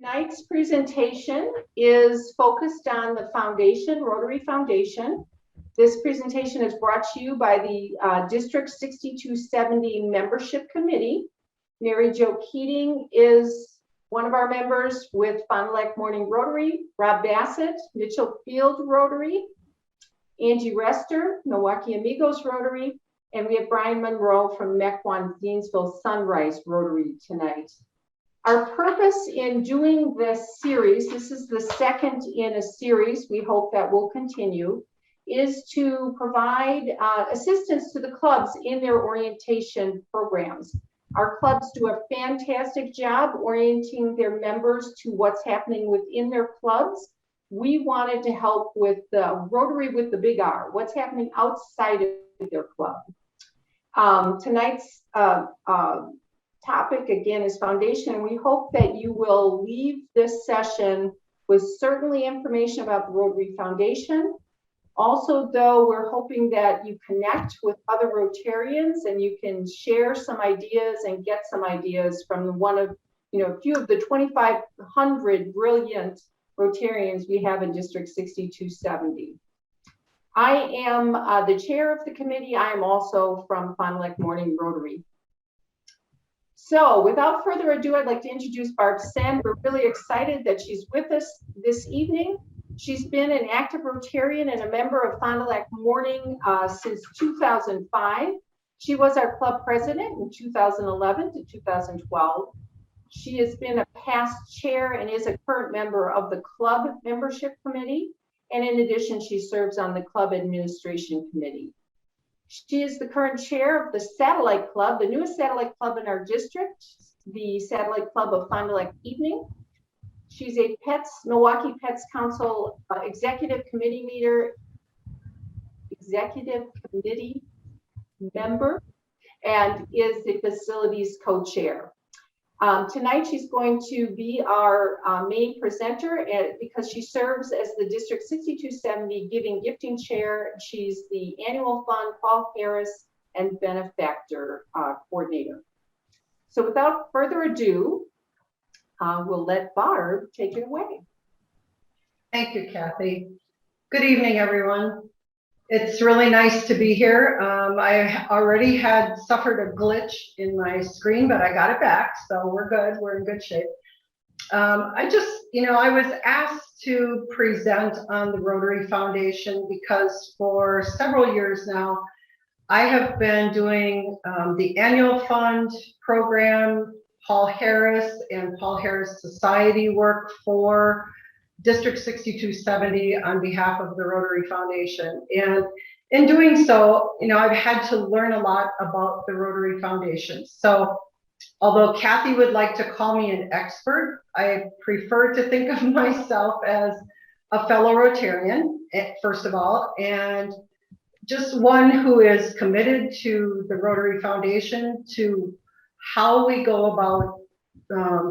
Tonight's presentation is focused on the foundation, Rotary Foundation. This presentation is brought to you by the District 6270 Membership Committee. Mary Jo Keating is one of our members with Fond du Lac Morning Rotary, Rob Bassett, Mitchell Field Rotary, Angie Rester, Milwaukee Amigos Rotary, and we have Brian Monroe from Mequon Zanesville Sunrise Rotary tonight. Our purpose in doing this series, this is the second in a series, we hope that will continue, is to provide assistance to the clubs in their orientation programs. Our clubs do a fantastic job orienting their members to what's happening within their clubs. We wanted to help with the Rotary with the big R, what's happening outside of their club. Tonight's topic again is foundation, and we hope that you will leave this session with certainly information about the Rotary Foundation. Also, though, we're hoping that you connect with other Rotarians and you can share some ideas and get some ideas from one of, a few of the 2,500 brilliant Rotarians we have in District 6270. I am the chair of the committee. I am also from Fond du Lac Morning Rotary. So without further ado, I'd like to introduce Barb Sen. We're really excited that she's with us this evening. She's been an active Rotarian and a member of Fond du Lac Morning since 2005. She was our club president in 2011 to 2012. She has been a past chair and is a current member of the club membership committee. And in addition, she serves on the club administration committee. She is the current chair of the Satellite Club, the newest satellite club in our district, the Satellite Club of Fond du Lac Evening. She's a Milwaukee Pets Council executive committee member, and is the facilities co-chair. Tonight, she's going to be our main presenter because she serves as the District 6270 Gifting Chair. She's the Annual Fund, Paul Harris, and Benefactor Coordinator. So without further ado, we'll let Barb take it away. Thank you, Kathy. Good evening, everyone. It's really nice to be here. I already had suffered a glitch in my screen, but I got it back, so we're good. We're in good shape. I was asked to present on the Rotary Foundation because for several years now, I have been doing the annual fund program, Paul Harris and Paul Harris Society work for District 6270 on behalf of the Rotary Foundation. And in doing so, I've had to learn a lot about the Rotary Foundation. So although Kathy would like to call me an expert, I prefer to think of myself as a fellow Rotarian, first of all, and just one who is committed to the Rotary Foundation, to how we go about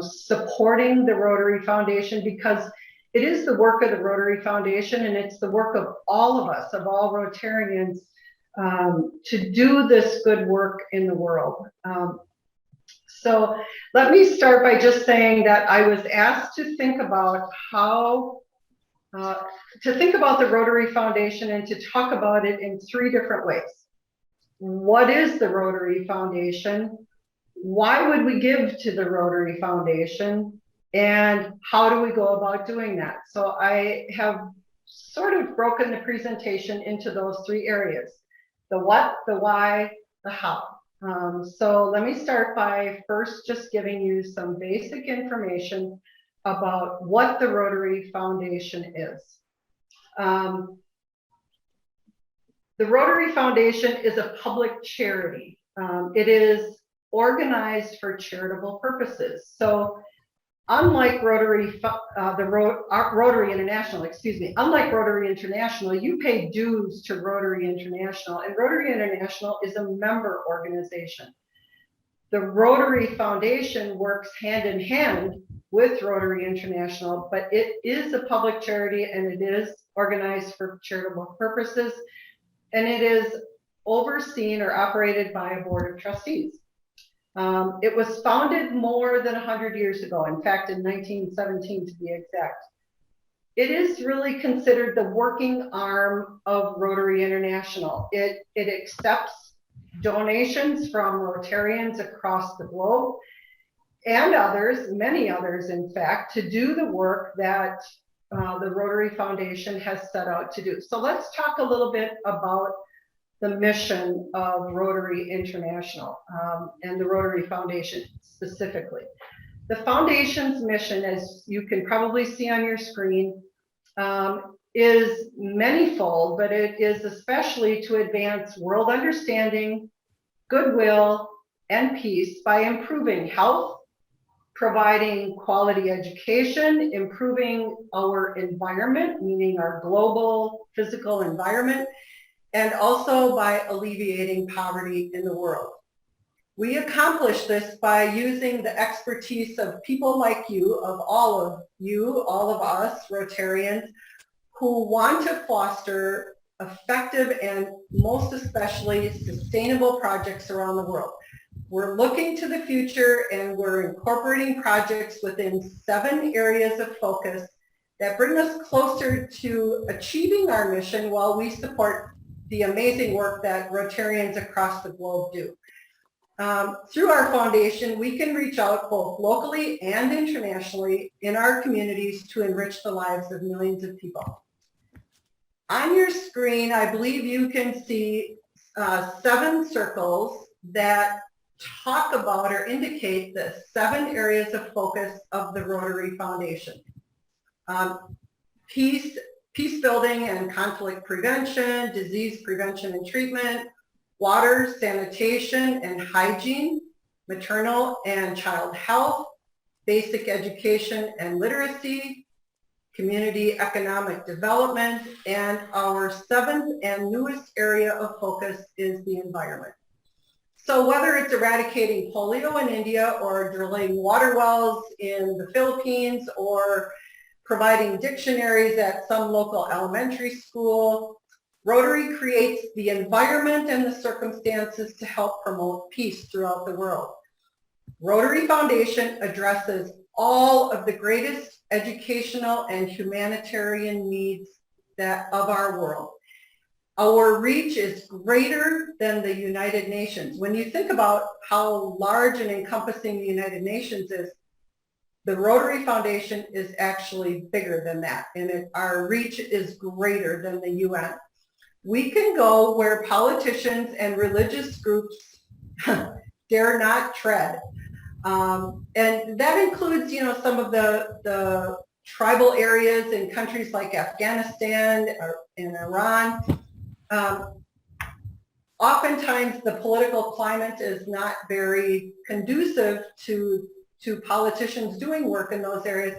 supporting the Rotary Foundation, because it is the work of the Rotary Foundation, and it's the work of all of us, of all Rotarians, to do this good work in the world. So let me start by just saying that I was asked to think about the Rotary Foundation and to talk about it in three different ways. What is the Rotary Foundation? Why would we give to the Rotary Foundation? And how do we go about doing that? So I have sort of broken the presentation into those three areas: the what, the why, the how. So let me start by first just giving you some basic information about what the Rotary Foundation is. The Rotary Foundation is a public charity. It is organized for charitable purposes. So unlike Rotary International, unlike Rotary International, you pay dues to Rotary International, and Rotary International is a member organization. The Rotary Foundation works hand in hand with Rotary International, but it is a public charity and it is organized for charitable purposes, and it is overseen or operated by a board of trustees. It was founded more than 100 years ago, in fact, in 1917 to be exact. It is really considered the working arm of Rotary International. It accepts donations from Rotarians across the globe and others, many others, in fact, to do the work that the Rotary Foundation has set out to do. So let's talk a little bit about the mission of Rotary International and the Rotary Foundation specifically. The foundation's mission, as you can probably see on your screen, is manyfold, but it is especially to advance world understanding, goodwill, and peace by improving health, providing quality education, improving our environment, meaning our global physical environment, and also by alleviating poverty in the world. We accomplish this by using the expertise of people like you, all of us, Rotarians, who want to foster effective and most especially sustainable projects around the world. We're looking to the future and we're incorporating projects within 7 areas of focus that bring us closer to achieving our mission while we support the amazing work that Rotarians across the globe do. Through our foundation, we can reach out both locally and internationally in our communities to enrich the lives of millions of people. On your screen, I believe you can see 7 circles that talk about or indicate the 7 areas of focus of the Rotary Foundation. Peace building and conflict prevention, disease prevention and treatment, water, sanitation and hygiene, maternal and child health, basic education and literacy, community economic development, and our 7th and newest area of focus is the environment. So whether it's eradicating polio in India or drilling water wells in the Philippines or providing dictionaries at some local elementary school, Rotary creates the environment and the circumstances to help promote peace throughout the world. Rotary Foundation addresses all of the greatest educational and humanitarian needs of our world. Our reach is greater than the United Nations. When you think about how large and encompassing the United Nations is, the Rotary Foundation is actually bigger than that, and our reach is greater than the UN. We can go where politicians and religious groups dare not tread. And that includes, some of the tribal areas in countries like Afghanistan and Iran. Oftentimes the political climate is not very conducive to politicians doing work in those areas,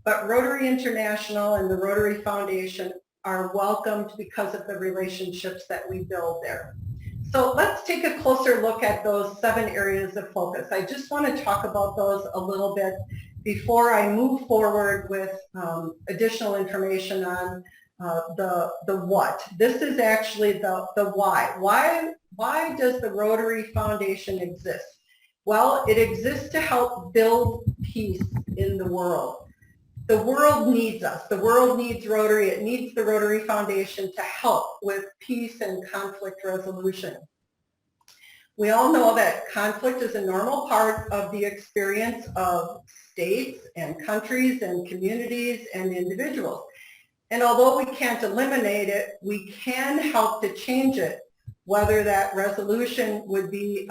but Rotary International and the Rotary Foundation are welcomed because of the relationships that we build there. So let's take a closer look at those 7 areas of focus. I just want to talk about those a little bit before I move forward with additional information on the what. This is actually the why. Why does the Rotary Foundation exist? Well, it exists to help build peace in the world. The world needs us. The world needs Rotary. It needs the Rotary Foundation to help with peace and conflict resolution. We all know that conflict is a normal part of the experience of states and countries and communities and individuals. And although we can't eliminate it, we can help to change it, whether that resolution would be,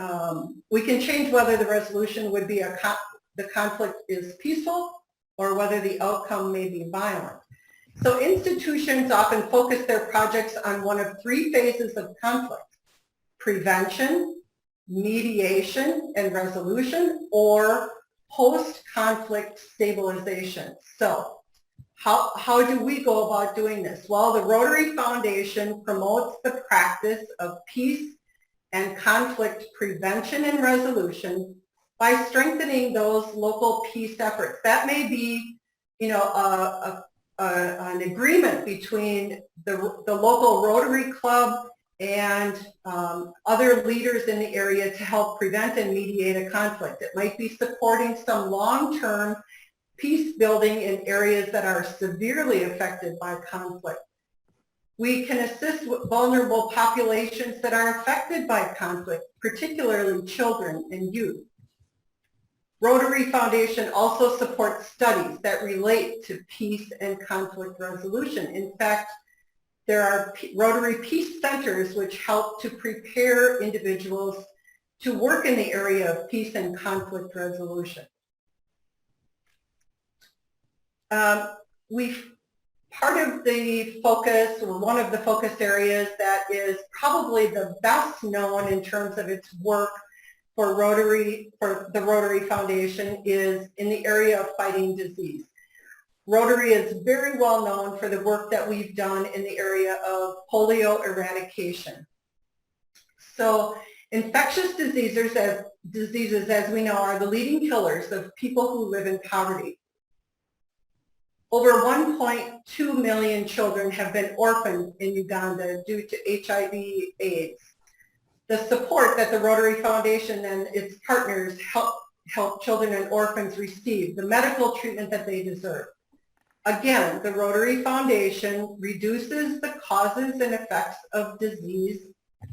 we can change whether the resolution would be the conflict is peaceful or whether the outcome may be violent. So institutions often focus their projects on one of 3 phases of conflict: prevention, mediation and resolution, or post-conflict stabilization. So how do we go about doing this? Well, the Rotary Foundation promotes the practice of peace and conflict prevention and resolution by strengthening those local peace efforts. That may be, an agreement between the local Rotary Club and other leaders in the area to help prevent and mediate a conflict. It might be supporting some long-term peace building in areas that are severely affected by conflict. We can assist vulnerable populations that are affected by conflict, particularly children and youth. Rotary Foundation also supports studies that relate to peace and conflict resolution. In fact, there are Rotary Peace Centers which help to prepare individuals to work in the area of peace and conflict resolution. Part of the focus, or one of the focus areas that is probably the best known in terms of its work for the Rotary Foundation, is in the area of fighting disease. Rotary is very well known for the work that we've done in the area of polio eradication. So infectious diseases, as we know, are the leading killers of people who live in poverty. Over 1.2 million children have been orphaned in Uganda due to HIV/AIDS. The support that the Rotary Foundation and its partners help children and orphans receive, the medical treatment that they deserve. Again, the Rotary Foundation reduces the causes and effects of disease,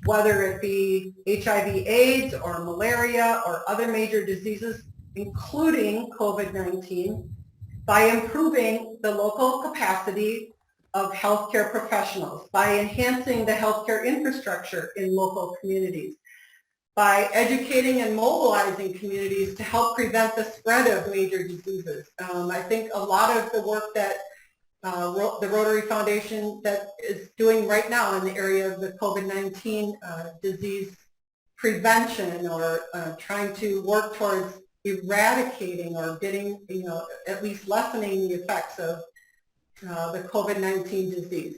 whether it be HIV/AIDS or malaria or other major diseases, including COVID-19, by improving the local capacity of healthcare professionals, by enhancing the healthcare infrastructure in local communities, by educating and mobilizing communities to help prevent the spread of major diseases. I think a lot of the work that the Rotary Foundation that is doing right now in the area of the COVID-19 disease prevention, or trying to work towards eradicating or getting, at least lessening the effects of the COVID-19 disease.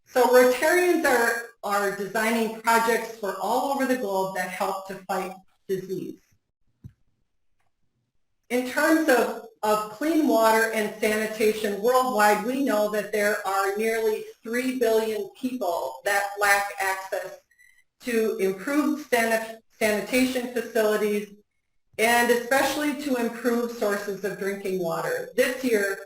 So Rotarians are designing projects for all over the globe that help to fight disease. In terms of clean water and sanitation worldwide, we know that there are nearly 3 billion people that lack access to improved sanitation facilities, and especially to improve sources of drinking water. This year,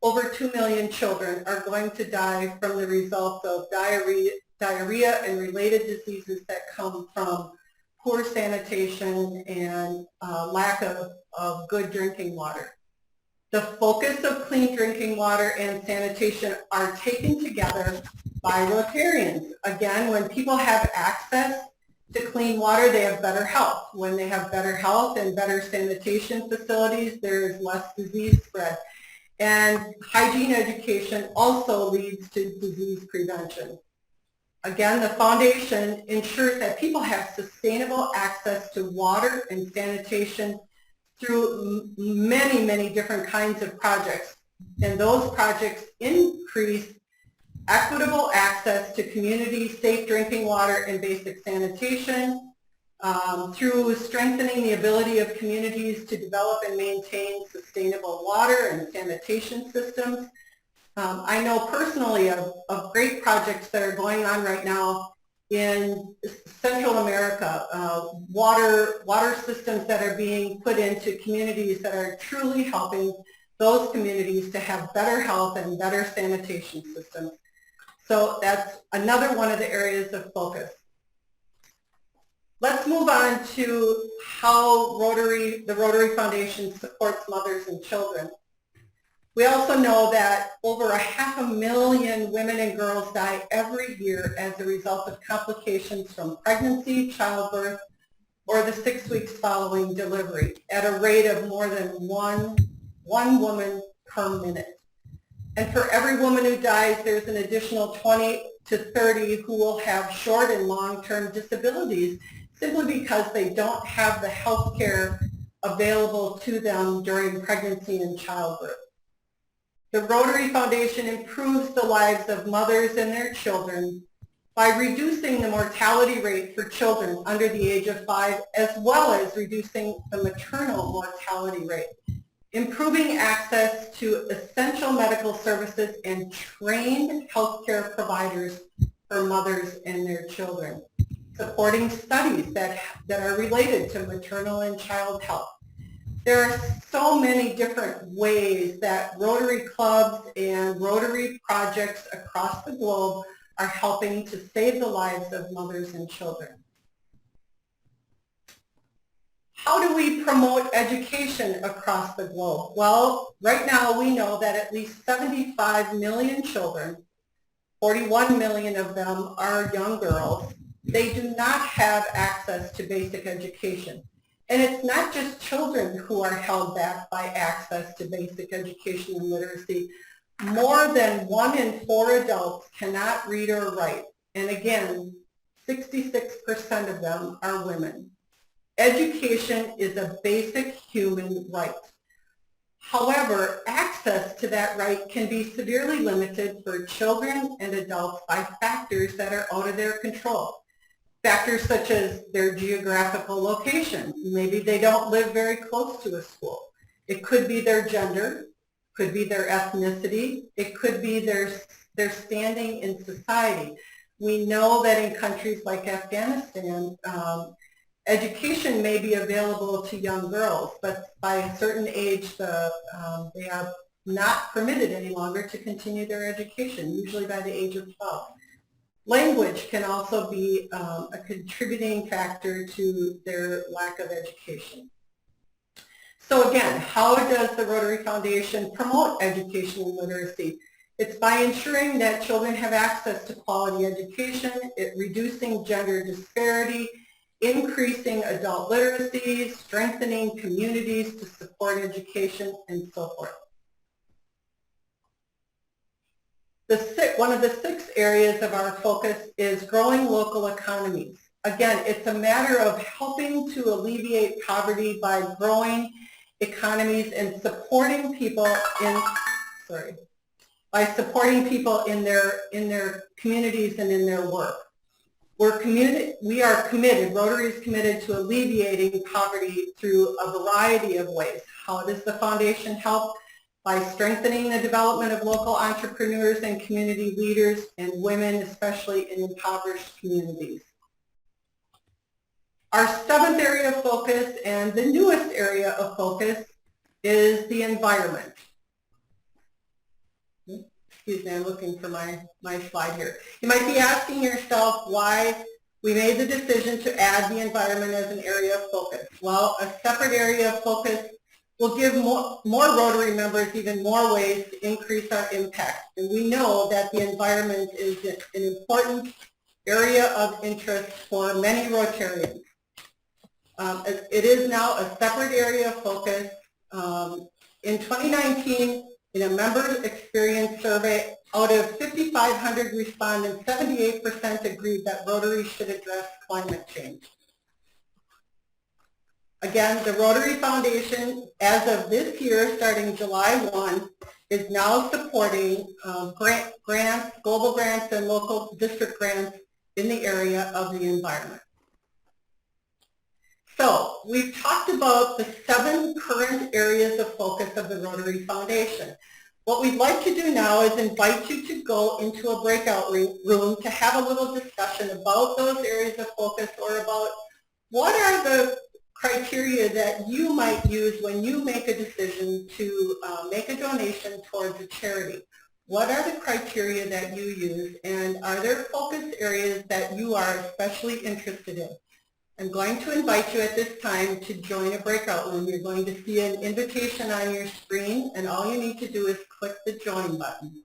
over 2 million children are going to die from the results of diarrhea and related diseases that come from poor sanitation and lack of good drinking water. The focus of clean drinking water and sanitation are taken together by Rotarians. Again, when people have access to clean water, they have better health. When they have better health and better sanitation facilities, there is less disease spread. And hygiene education also leads to disease prevention. Again, the foundation ensures that people have sustainable access to water and sanitation through many, many different kinds of projects. And those projects increase equitable access to community-safe drinking water and basic sanitation, through strengthening the ability of communities to develop and maintain sustainable water and sanitation systems. I know personally of great projects that are going on right now in Central America, water systems that are being put into communities that are truly helping those communities to have better health and better sanitation systems. So that's another one of the areas of focus. Let's move on to how the Rotary Foundation supports mothers and children. We also know that over 500,000 women and girls die every year as a result of complications from pregnancy, childbirth, or the 6 weeks following delivery, at a rate of more than one woman per minute. And for every woman who dies, there's an additional 20 to 30 who will have short and long-term disabilities, simply because they don't have the health care available to them during pregnancy and childbirth. The Rotary Foundation improves the lives of mothers and their children by reducing the mortality rate for children under the age of 5, as well as reducing the maternal mortality rate, improving access to essential medical services and trained healthcare providers for mothers and their children, supporting studies that are related to maternal and child health. There are so many different ways that Rotary clubs and Rotary projects across the globe are helping to save the lives of mothers and children. How do we promote education across the globe? Well, right now we know that at least 75 million children, 41 million of them are young girls, they do not have access to basic education. And it's not just children who are held back by access to basic education and literacy. More than 1 in 4 adults cannot read or write. And again, 66% of them are women. Education is a basic human right. However, access to that right can be severely limited for children and adults by factors that are out of their control. Factors such as their geographical location. Maybe they don't live very close to a school. It could be their gender, could be their ethnicity, it could be their standing in society. We know that in countries like Afghanistan, education may be available to young girls, but by a certain age, they are not permitted any longer to continue their education, usually by the age of 12. Language can also be a contributing factor to their lack of education. So again, how does the Rotary Foundation promote education and literacy? It's by ensuring that children have access to quality education, reducing gender disparity, increasing adult literacy, strengthening communities to support education, and so forth. One of the 6 areas of our focus is growing local economies. Again, it's a matter of helping to alleviate poverty by growing economies and supporting people in, in their communities and in their work. We are committed, Rotary is committed to alleviating poverty through a variety of ways. How does the foundation help? By strengthening the development of local entrepreneurs and community leaders and women, especially in impoverished communities. Our 7th area of focus and the newest area of focus is the environment. Excuse me, I'm looking for my slide here. You might be asking yourself why we made the decision to add the environment as an area of focus. Well, a separate area of focus will give more Rotary members even more ways to increase our impact. And we know that the environment is an important area of interest for many Rotarians. It is now a separate area of focus. In 2019, in a member experience survey, out of 5,500 respondents, 78% agreed that Rotary should address climate change. Again, the Rotary Foundation, as of this year, starting July 1, is now supporting grants, global grants, and local district grants in the area of the environment. So, we've talked about the 7 current areas of focus of the Rotary Foundation. What we'd like to do now is invite you to go into a breakout room to have a little discussion about those areas of focus, or about what are the criteria that you might use when you make a decision to make a donation towards a charity. What are the criteria that you use, and are there focus areas that you are especially interested in? I'm going to invite you at this time to join a breakout room. You're going to see an invitation on your screen, and all you need to do is click the join button.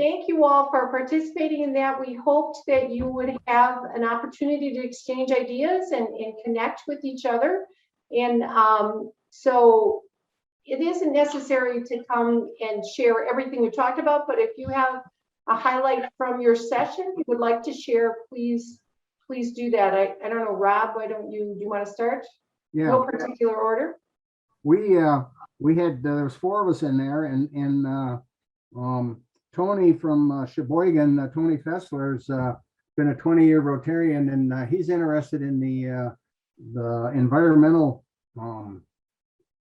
thank you all for participating in that. We hoped that you would have an opportunity to exchange ideas and connect with each other. And so it isn't necessary to come and share everything we talked about, but if you have a highlight from your session you would like to share, please do that. I don't know, Rob, why don't you, do you want to start? Yeah. No particular order. We had there was 4 of us in there, and Tony from Sheboygan, Tony Fessler's been a 20-year Rotarian, and he's interested in the environmental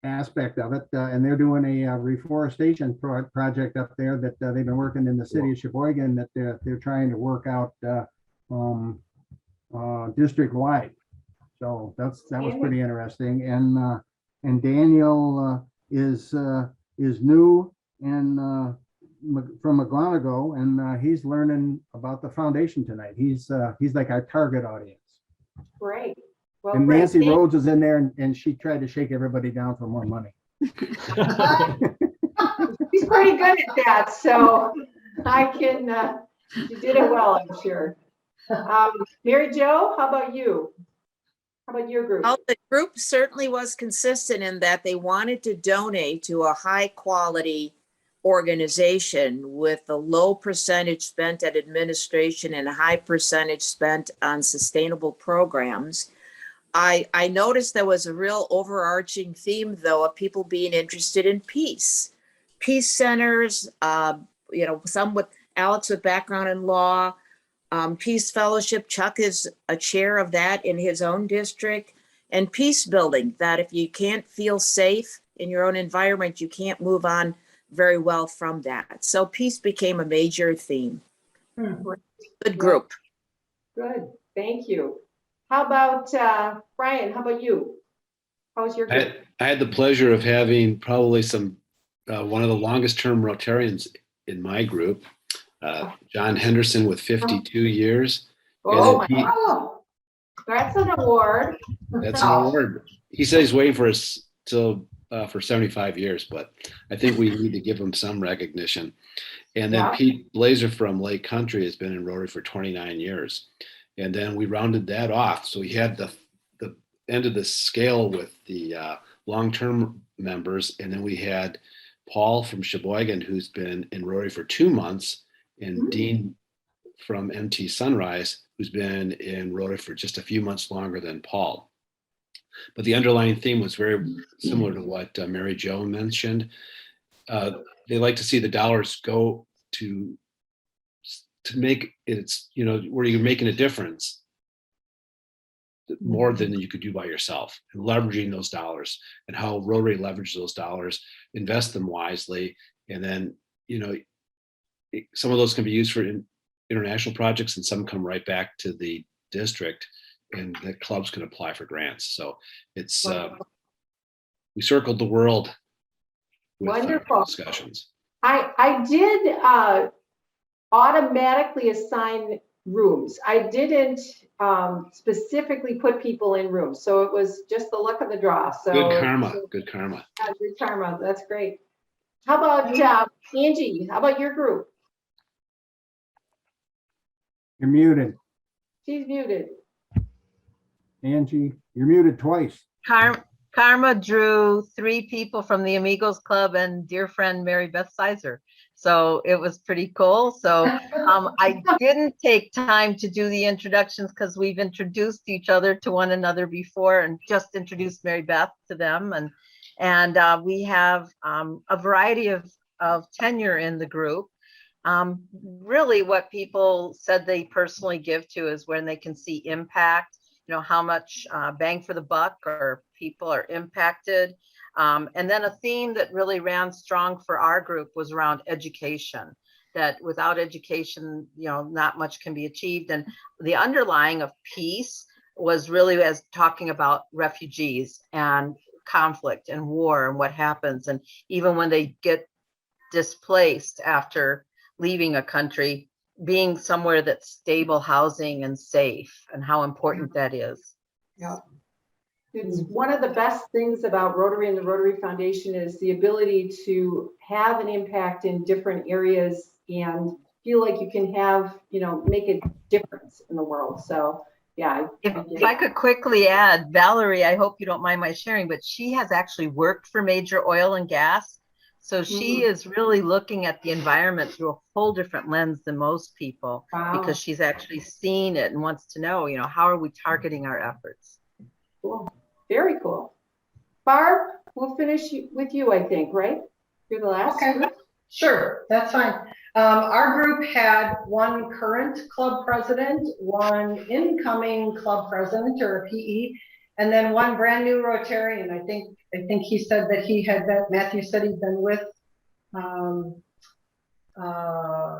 aspect of it, and they're doing a reforestation project up there that they've been working in the city of Sheboygan that they're trying to work out district wide. So that was pretty interesting. And Daniel is new and from McGonigal, and he's learning about the foundation tonight. He's like our target audience. Great. Well, And great. Nancy Rhodes was in there, and she tried to shake everybody down for more money. He's pretty good at that, so I can, you did it well, I'm sure. Mary Jo, how about you? How about your group? Well, the group certainly was consistent in that they wanted to donate to a high quality organization with a low percentage spent at administration and a high percentage spent on sustainable programs. I noticed there was a real overarching theme, though, of people being interested in peace centers, some with Alex with background in law, Peace Fellowship. Chuck is a chair of that in his own district, and peace building, that if you can't feel safe in your own environment, you can't move on very well from that. So peace became a major theme. Good group. Good, thank you. How about Brian? How about you? How's your group? I had the pleasure of having probably one of the longest term Rotarians in my group, John Henderson with 52 years. Oh my God, that's an award. That's an award. He said he's waiting for us for 75 years, but I think we need to give him some recognition. And then Pete Blazer from Lake Country has been in Rotary for 29 years. And then we rounded that off. So we had the end of the scale with the long-term members. And then we had Paul from Sheboygan, who's been in Rotary for 2 months, and Dean from MT Sunrise, who's been in Rotary for just a few months longer than Paul. But the underlying theme was very similar to what Mary Jo mentioned. They like to see the dollars go to make it's, where you're making a difference more than you could do by yourself, and leveraging those dollars, and how Rotary leverage those dollars, invest them wisely. And then, some of those can be used for international projects, and some come right back to the district, and the clubs can apply for grants. So it's, we circled the world with Wonderful discussions. I did automatically assign rooms. I didn't specifically put people in rooms, so it was just the luck of the draw. So Good karma. Good karma. Good karma. That's great. How about Angie? How about your group? You're muted. She's muted. Angie, you're muted twice. Karma drew 3 people from the Amigos Club and dear friend Mary Beth Sizer. So it was pretty cool. So I didn't take time to do the introductions because we've introduced each other to one another before, and just introduced Mary Beth to them. And we have a variety of tenure in the group. Really what people said they personally give to is when they can see impact, how much bang for the buck or people are impacted. And then a theme that really ran strong for our group was around education, that without education, not much can be achieved. And the underlying of peace was really as talking about refugees and conflict and war and what happens. And even when they get displaced after leaving a country, being somewhere that's stable housing and safe, and how important that is. Yeah. It's one of the best things about Rotary and the Rotary Foundation is the ability to have an impact in different areas and feel like you can have, make a difference in the world. So yeah. If I could quickly add, Valerie, I hope you don't mind my sharing, but she has actually worked for major oil and gas. So she is really looking at the environment through a whole different lens than most people, because she's actually seen it and wants to know, how are we targeting our efforts? Cool. Very cool. Barb, we'll finish with you, I think, right? You're the last. Okay, sure, that's fine. Our group had one current club president, one incoming club president or a PE, and then one brand new Rotarian. I think he said that he had been, Matthew said he'd been with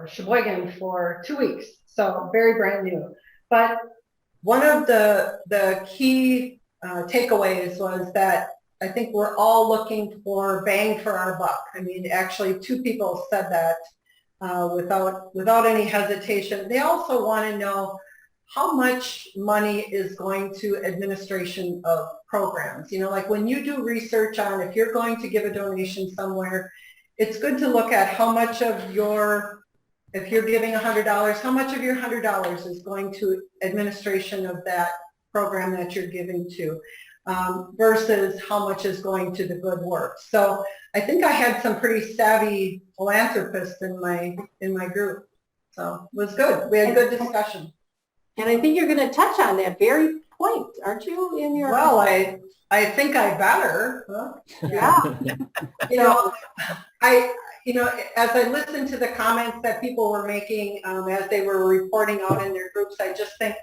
Sheboygan for 2 weeks, so very brand new. But one of the key takeaways was that I think we're all looking for bang for our buck. I mean, actually 2 people said that without any hesitation. They also want to know how much money is going to administration of programs. Like when you do research on if you're going to give a donation somewhere, it's good to look at how much of your, if you're giving $100, how much of your $100 is going to administration of that program that you're giving to, versus how much is going to the good work. So I think I had some pretty savvy philanthropists in my group. So it was good. We had good discussion. And I think you're going to touch on that very point, aren't you, in your... Well, I think I better. Huh? Yeah. As I listened to the comments that people were making as they were reporting out in their groups, I just think,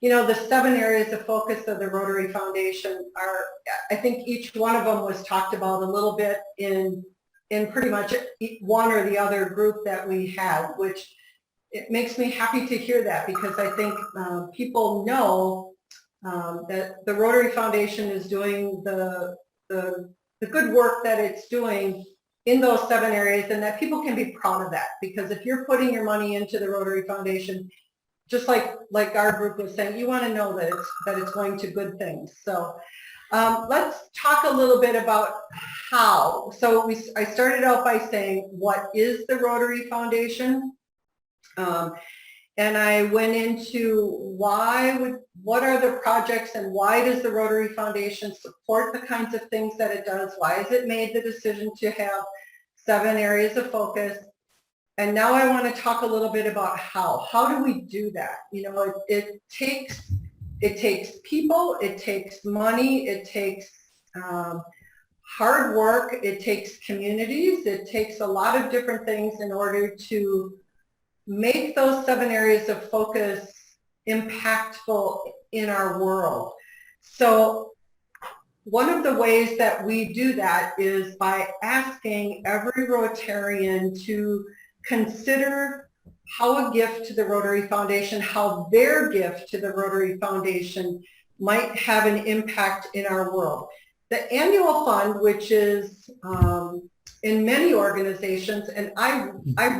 the 7 areas of focus of the Rotary Foundation are, I think each one of them was talked about a little bit in pretty much one or the other group that we had, which it makes me happy to hear that, because I think people know that the Rotary Foundation is doing the good work that it's doing in those 7 areas, and that people can be proud of that. Because if you're putting your money into the Rotary Foundation, just like our group was saying, you want to know that it's going to good things. So let's talk a little bit about how. So I started out by saying, what is the Rotary Foundation? And I went into what are the projects and why does the Rotary Foundation support the kinds of things that it does? Why has it made the decision to have 7 areas of focus? And now I want to talk a little bit about how. How do we do that? It takes people, it takes money, it takes hard work, it takes communities, it takes a lot of different things in order to make those 7 areas of focus impactful in our world. So one of the ways that we do that is by asking every Rotarian to consider how a gift to the Rotary Foundation, how their gift to the Rotary Foundation might have an impact in our world. The annual fund, which is in many organizations, and I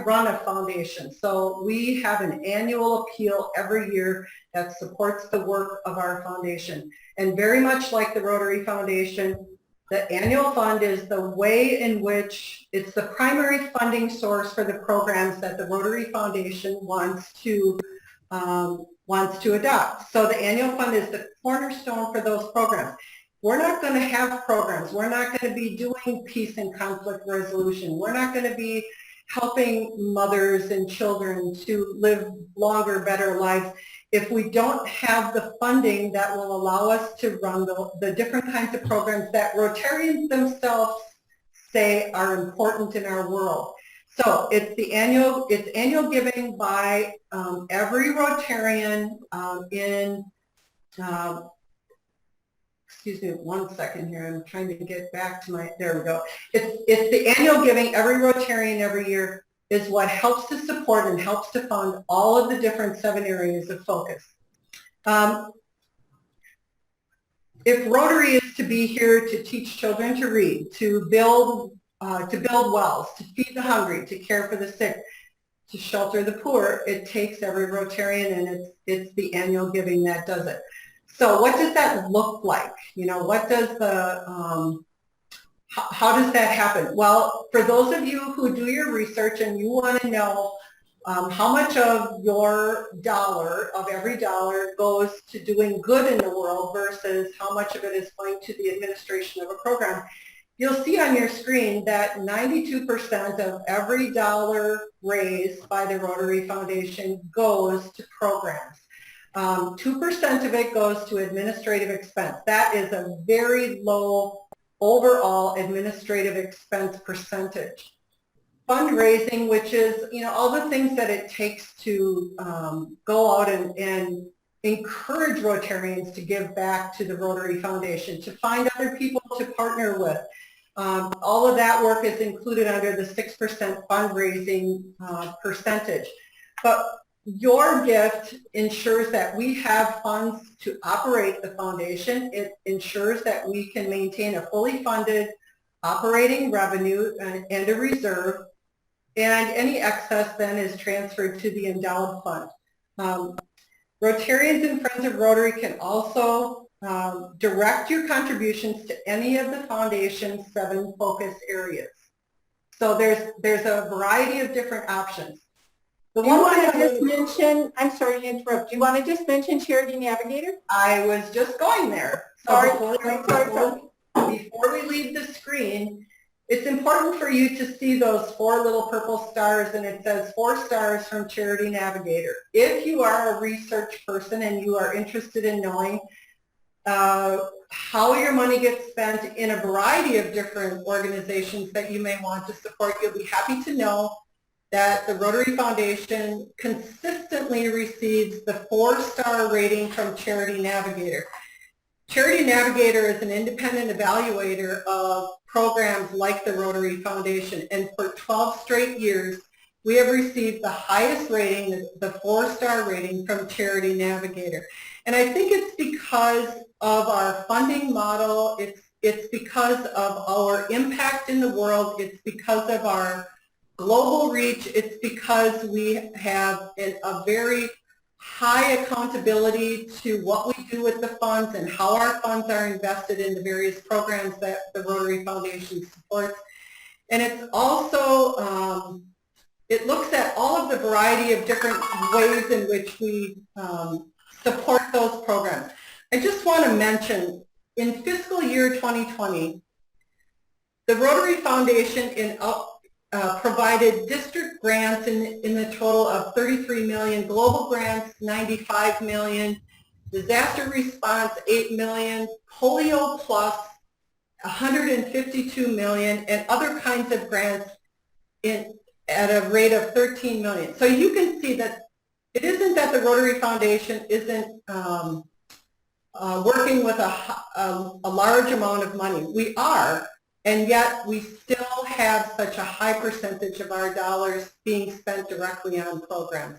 run a foundation, so we have an annual appeal every year that supports the work of our foundation. And very much like the Rotary Foundation, the annual fund is the way in which it's the primary funding source for the programs that the Rotary Foundation wants to adopt. So the annual fund is the cornerstone for those programs. We're not going to have programs. We're not going to be doing peace and conflict resolution. We're not going to be helping mothers and children to live longer, better lives if we don't have the funding that will allow us to run the different kinds of programs that Rotarians themselves say are important in our world. So it's annual giving by every Rotarian excuse me one second here, I'm trying to get back to there we go. It's the annual giving, every Rotarian every year is what helps to support and helps to fund all of the different 7 areas of focus. If Rotary is to be here to teach children to read, to build wells, to feed the hungry, to care for the sick, to shelter the poor, it takes every Rotarian, and it's the annual giving that does it. So what does that look like? What does how does that happen? Well, for those of you who do your research and you want to know How much of your dollar, of every dollar, goes to doing good in the world versus how much of it is going to the administration of a program? You'll see on your screen that 92% of every dollar raised by the Rotary Foundation goes to programs. 2% of it goes to administrative expense. That is a very low overall administrative expense percentage. Fundraising, which is, all the things that it takes to go out and encourage Rotarians to give back to the Rotary Foundation, to find other people to partner with. All of that work is included under the 6% fundraising percentage. But your gift ensures that we have funds to operate the foundation. It ensures that we can maintain a fully funded operating revenue and a reserve, and any excess then is transferred to the endowed fund. Rotarians and Friends of Rotary can also direct your contributions to any of the foundation's 7 focus areas. So there's a variety of different options. Do you want to just mention, I'm sorry to interrupt, do you want to just mention Charity Navigator? I was just going there. Sorry. Before we leave the screen, it's important for you to see those 4 little purple stars, and it says 4 stars from Charity Navigator. If you are a research person and you are interested in knowing how your money gets spent in a variety of different organizations that you may want to support, you'll be happy to know that the Rotary Foundation consistently receives the 4-star rating from Charity Navigator. Charity Navigator is an independent evaluator of programs like the Rotary Foundation, and for 12 straight years, we have received the highest rating, the 4-star rating from Charity Navigator. And I think it's because of our funding model, it's because of our impact in the world, it's because of our global reach, it's because we have a very high accountability to what we do with the funds and how our funds are invested in the various programs that the Rotary Foundation supports. And it's also, it looks at all of the variety of different ways in which we support those programs. I just want to mention, in fiscal year 2020, the Rotary Foundation provided district grants in the total of 33 million, global grants 95 million, disaster response 8 million, polio plus 152 million, and other kinds of grants at a rate of 13 million. So you can see that it isn't that the Rotary Foundation isn't working with a large amount of money. We are. And yet we still have such a high percentage of our dollars being spent directly on programs.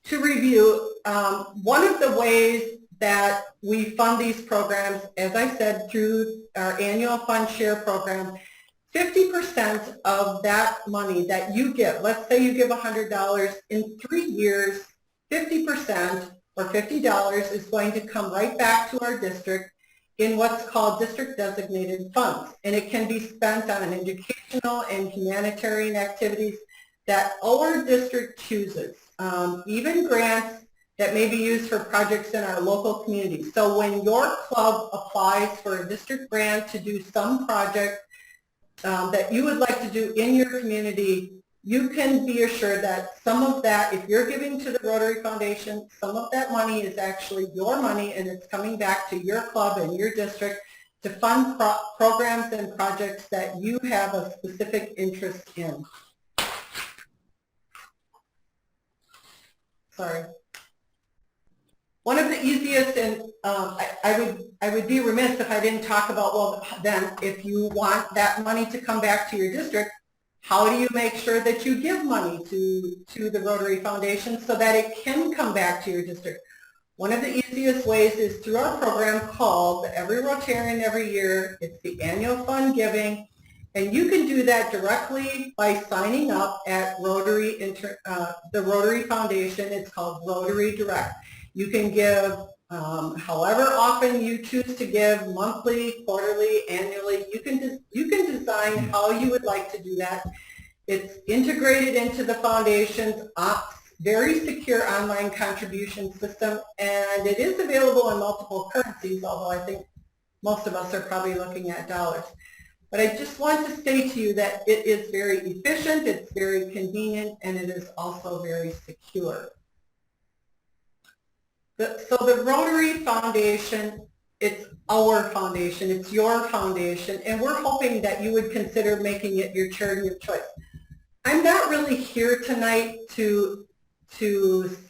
To review, one of the ways that we fund these programs, as I said, through our annual fund share program, 50% of that money that you give, let's say you give $100, in 3 years, 50% or $50 is going to come right back to our district in what's called district designated funds. And it can be spent on educational and humanitarian activities that our district chooses, even grants that may be used for projects in our local community. So when your club applies for a district grant to do some project that you would like to do in your community, you can be assured that some of that, if you're giving to the Rotary Foundation, some of that money is actually your money, and it's coming back to your club and your district to fund programs and projects that you have a specific interest in. Sorry. One of the easiest, and I would be remiss if I didn't talk about, well, then if you want that money to come back to your district, how do you make sure that you give money to the Rotary Foundation so that it can come back to your district? One of the easiest ways is through our program called Every Rotarian Every Year. It's the annual fund giving, and you can do that directly by signing up at the Rotary Foundation. It's called Rotary Direct. You can give however often you choose to give, monthly, quarterly, annually. You can design how you would like to do that. It's integrated into the foundation's very secure online contribution system, and it is available in multiple currencies, although I think most of us are probably looking at dollars. But I just want to say to you that it is very efficient, it's very convenient, and it is also very secure. So the Rotary Foundation, it's our foundation, it's your foundation, and we're hoping that you would consider making it your charity of choice. I'm not really here tonight to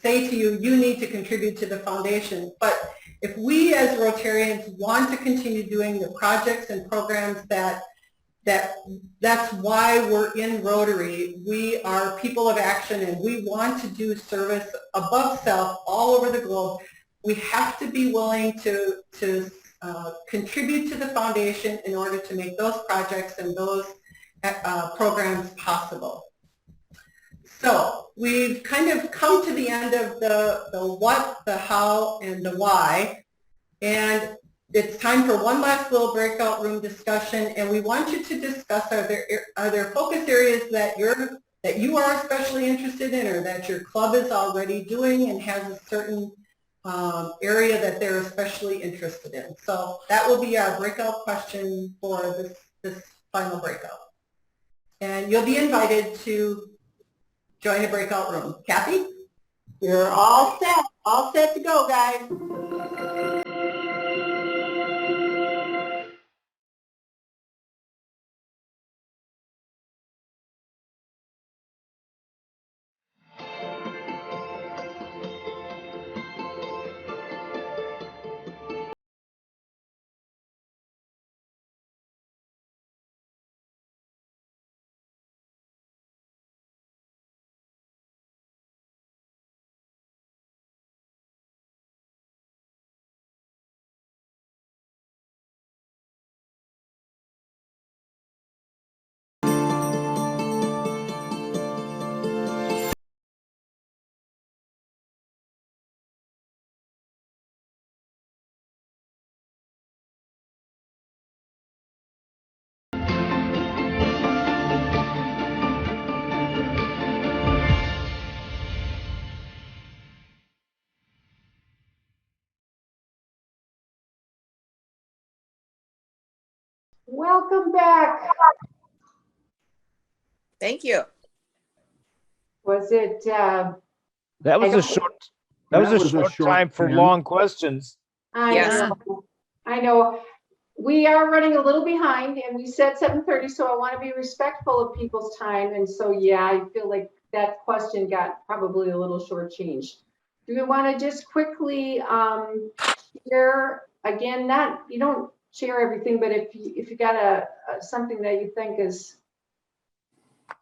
say to you, you need to contribute to the foundation, but if we as Rotarians want to continue doing the projects and programs that's why we're in Rotary. We are people of action, and we want to do service above self all over the globe. We have to be willing to contribute to the foundation in order to make those projects and those programs possible. So we've kind of come to the end of the what, the how, and the why, and it's time for one last little breakout room discussion, and we want you to discuss, are there focus areas that you are especially interested in, or that your club is already doing and has a certain area that they're especially interested in. So that will be our breakout question for this final breakout. And you'll be invited to join a breakout room. Kathy? You're all set to go, guys. Welcome back. Thank you. Was it, That was I a don't- short, That that was was a a short short time for time. long questions. Yes. I know. We are running a little behind, and we said 7:30, so I want to be respectful of people's time. And so, yeah, I feel like that question got probably a little shortchanged. Do we want to just quickly share again? You don't share everything, but if you got something that you think is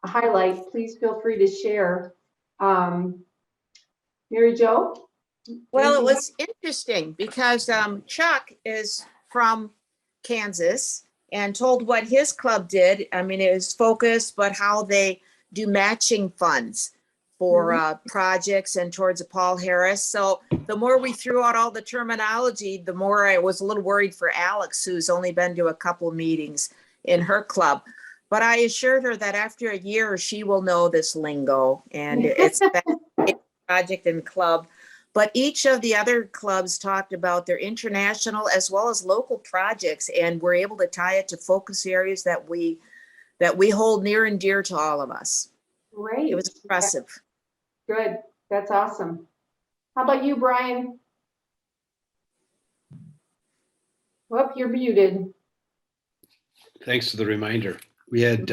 a highlight, please feel free to share. Mary Jo? Well, it was interesting because Chuck is from Kansas and told what his club did. I mean, it was focused, but how they do matching funds for projects and towards Paul Harris. So the more we threw out all the terminology, the more I was a little worried for Alex, who's only been to a couple meetings in her club. But I assured her that after a year, she will know this lingo, and it's a project and club. But each of the other clubs talked about their international as well as local projects, and we're able to tie it to focus areas that we hold near and dear to all of us. Great. It was impressive. Good. That's awesome. How about you, Brian? Whoop, you're muted. Thanks for the reminder. We had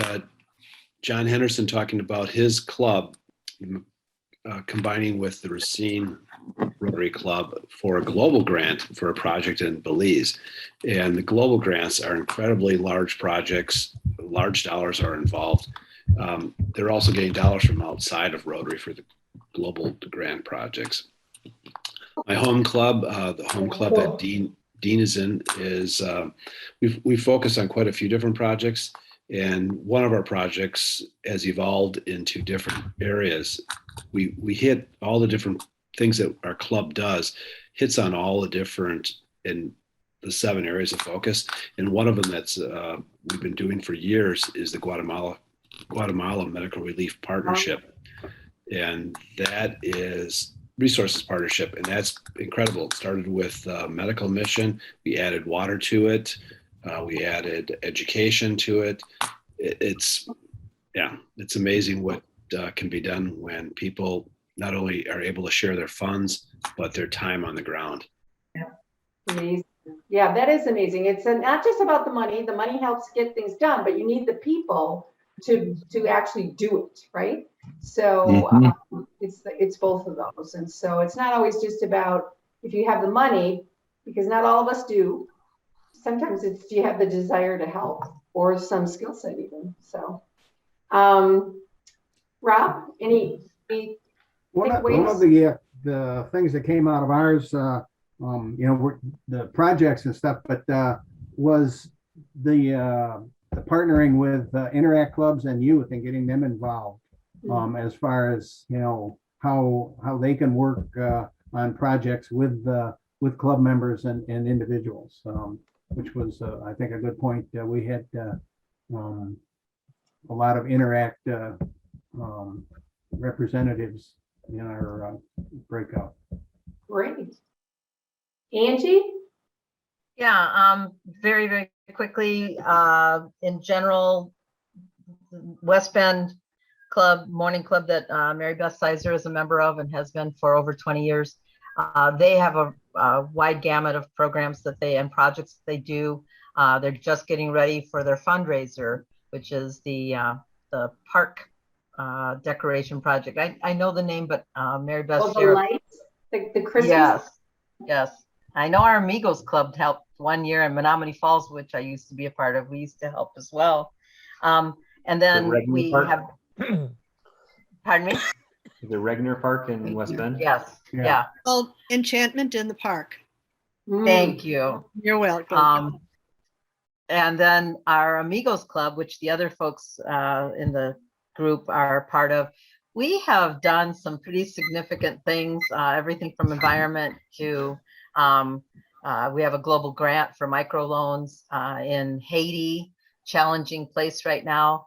John Henderson talking about his club combining with the Racine Rotary Club for a global grant for a project in Belize. And the global grants are incredibly large projects. Large dollars are involved. They're also getting dollars from outside of Rotary for the global grant projects. My home club, the home club that Dean is in, is we focus on quite a few different projects. And one of our projects has evolved into different areas. We hit all the different things that our club does, hits on all the different in the 7 areas of focus. And one of them that's we've been doing for years is the Guatemala Guatemala Medical Relief Partnership. And that is resources partnership, and that's incredible. It started with medical mission. We added water to it. We added education to it. It's amazing what can be done when people not only are able to share their funds, but their time on the ground. Amazing. Yeah, that is amazing. It's not just about the money. The money helps get things done, but you need the people to actually do it, right? So it's both of those. And so it's not always just about if you have the money, because not all of us do. Sometimes it's do you have the desire to help or some skill set even. So, Rob, any One of the things that came out of ours, you know, the projects and stuff, but was the partnering with Interact clubs and youth and getting them involved, as far as, you know, how they can work on projects with club members and individuals, which was I think a good point. We had a lot of Interact representatives in our breakout. Great. Angie? Yeah, very, very quickly, in general, West Bend Club, Morning Club that Mary Beth Sizer is a member of and has been for over 20 years. They have a wide gamut of programs that and projects that they do. They're just getting ready for their fundraiser, which is the park decoration project. I know the name, but Mary Beth the lights, the Christmas. Yes, yes. I know our Amigos Club helped one year in Menominee Falls, which I used to be a part of. We used to help as well. And then we have, pardon me? The Regner Park in West Bend? Yes, yeah. Called Enchantment in the Park. Thank you. You're welcome. And then our Amigos Club, which the other folks in the group are part of, we have done some pretty significant things, everything from environment to we have a global grant for microloans in Haiti, challenging place right now.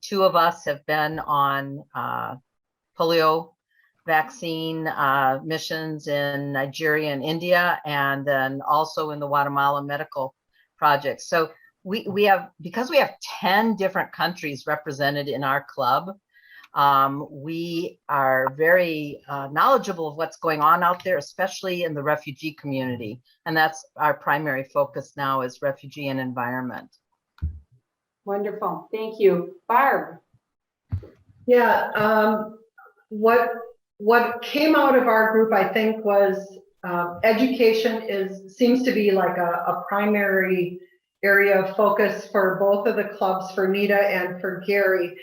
Two of us have been on polio vaccine missions in Nigeria and India, and then also in the Guatemala medical project. So we have, because we have 10 different countries represented in our club, we are very knowledgeable of what's going on out there, especially in the refugee community. And that's our primary focus now, is refugee and environment. Wonderful. Thank you. Barb. Yeah, what came out of our group, I think, was education seems to be like a primary area of focus for both of the clubs, for Nita and for Gary.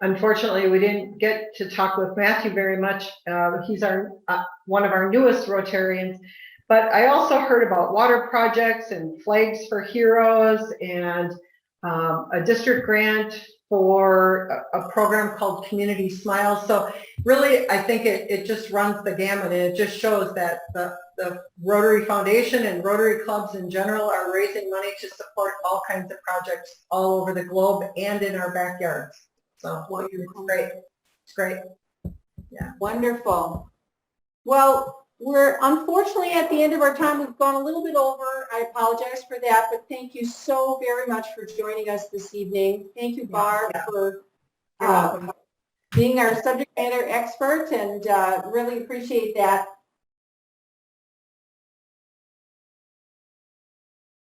Unfortunately, we didn't get to talk with Matthew very much. He's one of our newest Rotarians. But I also heard about water projects and flags for heroes and a district grant for a program called Community Smiles. So really, I think it just runs the gamut, and it just shows that the Rotary Foundation and Rotary clubs in general are raising money to support all kinds of projects all over the globe and in our backyards. So it's great. It's great. Yeah. Wonderful. Well, we're unfortunately at the end of our time. We've gone a little bit over. I apologize for that, but thank you so very much for joining us this evening. Thank you, Barb, for being our subject matter expert, and really appreciate that.